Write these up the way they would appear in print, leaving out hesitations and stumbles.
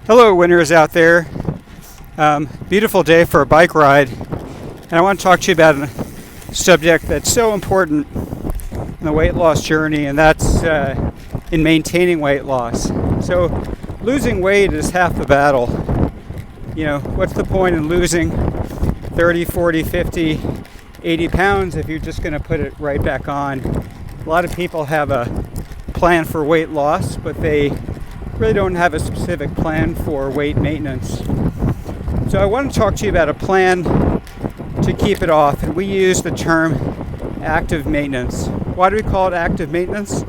Hello, winners out there. Beautiful day for a bike ride. And I want to talk to you about a subject that's so important in the weight loss journey, and that's in maintaining weight loss. So losing weight is half the battle. You know, what's the point in losing 30, 40, 50, 80 pounds if you're just going to put it right back on? A lot of people have a plan for weight loss, but they really don't have a specific plan for weight maintenance. So I want to talk to you about a plan to keep it off, and we use the term active maintenance. Why do we call it active maintenance?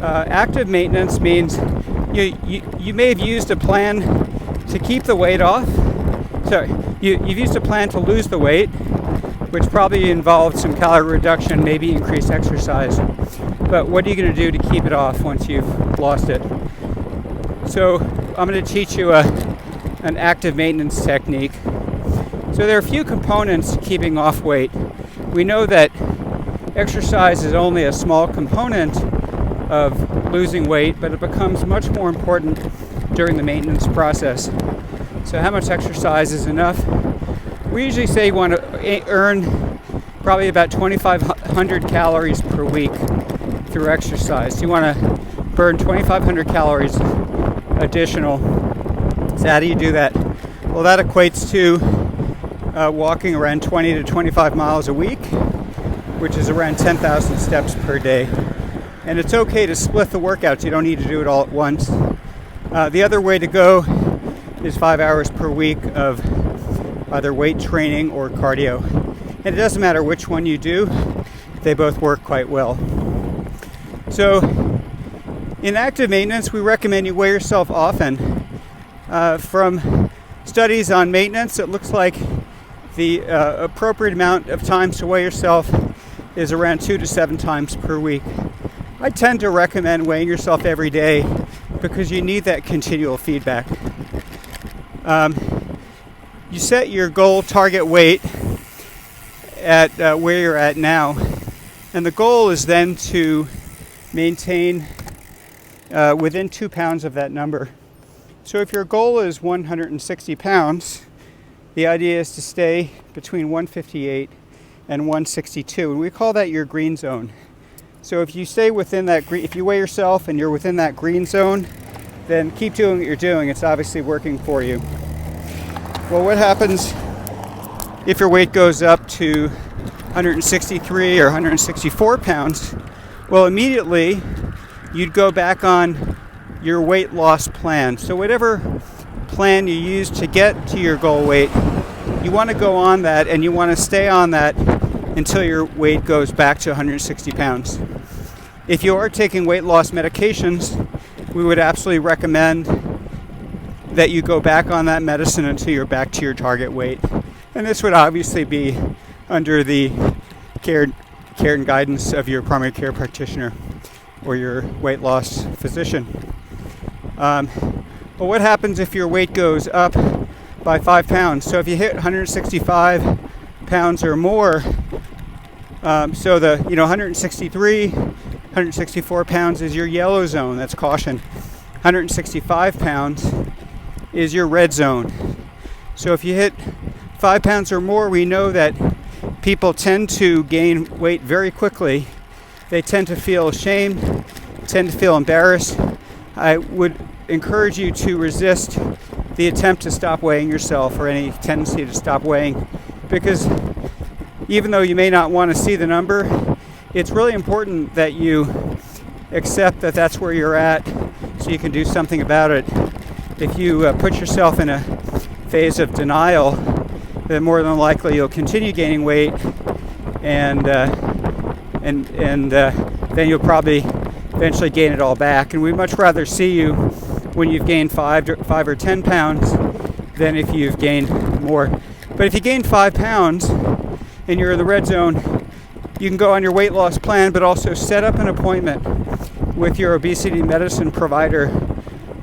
Active maintenance means you may have used a plan to keep the weight off. So you've used a plan to lose the weight, which probably involved some calorie reduction, maybe increased exercise. But what are you going to do to keep it off once you've lost it? So I'm going to teach you an active maintenance technique. So there are a few components to keeping off weight. We know that exercise is only a small component of losing weight, but it becomes much more important during the maintenance process. So how much exercise is enough? We usually say you want to earn probably about 2,500 calories per week through exercise. You want to burn 2,500 calories additional. So how do you do that? Well, that equates to walking around 20 to 25 miles a week, which is around 10,000 steps per day. And it's okay to split the workouts. You don't need to do it all at once. The other way to go is 5 hours per week of either weight training or cardio. And it doesn't matter which one you do, they both work quite well. So in active maintenance, we recommend you weigh yourself often. From studies on maintenance, it looks like the appropriate amount of times to weigh yourself is around 2 to 7 times per week. I tend to recommend weighing yourself every day because you need that continual feedback. You set your goal target weight at where you're at now, and the goal is then to maintain within 2 pounds of that number. So if your goal is 160 pounds, the idea is to stay between 158 and 162, and we call that your green zone. So if you stay within that if you weigh yourself and you're within that green zone, then keep doing what you're doing. It's obviously working for you. Well, what happens if your weight goes up to 163 or 164 pounds? Well, immediately you'd go back on your weight loss plan. So whatever plan you use to get to your goal weight, you want to go on that, and you want to stay on that until your weight goes back to 160 pounds. If you are taking weight loss medications, we would absolutely recommend that you go back on that medicine until you're back to your target weight. And this would obviously be under the care and guidance of your primary care practitioner or your weight loss physician. But what happens if your weight goes up by 5 pounds? So if you hit 165 pounds or more, so the 163, 164 pounds is your yellow zone, that's caution. 165 pounds is your red zone. So if you hit 5 pounds or more, we know that people tend to gain weight very quickly. They tend to feel ashamed, tend to feel embarrassed. I would encourage you to resist the attempt to stop weighing yourself or any tendency to stop weighing, because even though you may not want to see the number, it's really important that you accept that that's where you're at so you can do something about it. If you put yourself in a phase of denial, then more than likely you'll continue gaining weight, and then you'll probably eventually gain it all back. And we'd much rather see you when you've gained 5 or 10 pounds than if you've gained more. But if you gain 5 pounds and you're in the red zone, you can go on your weight loss plan, but also set up an appointment with your obesity medicine provider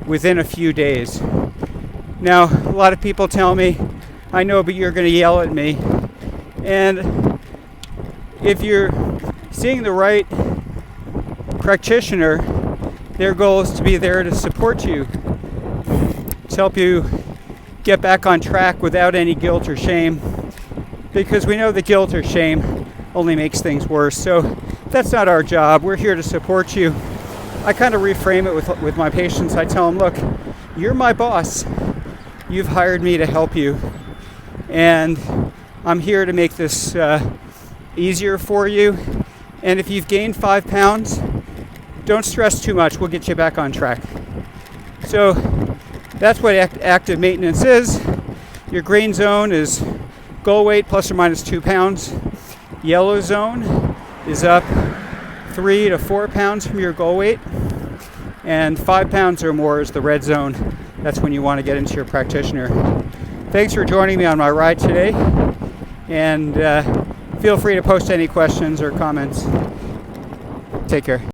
within a few days. Now, a lot of people tell me, I know, but you're going to yell at me. And if you're seeing the right practitioner, their goal is to be there to support you, to help you get back on track without any guilt or shame, because we know that guilt or shame only makes things worse. So that's not our job. We're here to support you. I kind of reframe it with my patients. I tell them, look, you're my boss. You've hired me to help you, and I'm here to make this easier for you. And if you've gained 5 pounds, don't stress too much. We'll get you back on track. So that's what active maintenance is. Your green zone is goal weight plus or minus 2 pounds. Yellow zone is up 3 to 4 pounds from your goal weight. And 5 pounds or more is the red zone. That's when you want to get into your practitioner. Thanks for joining me on my ride today. And feel free to post any questions or comments. Take care.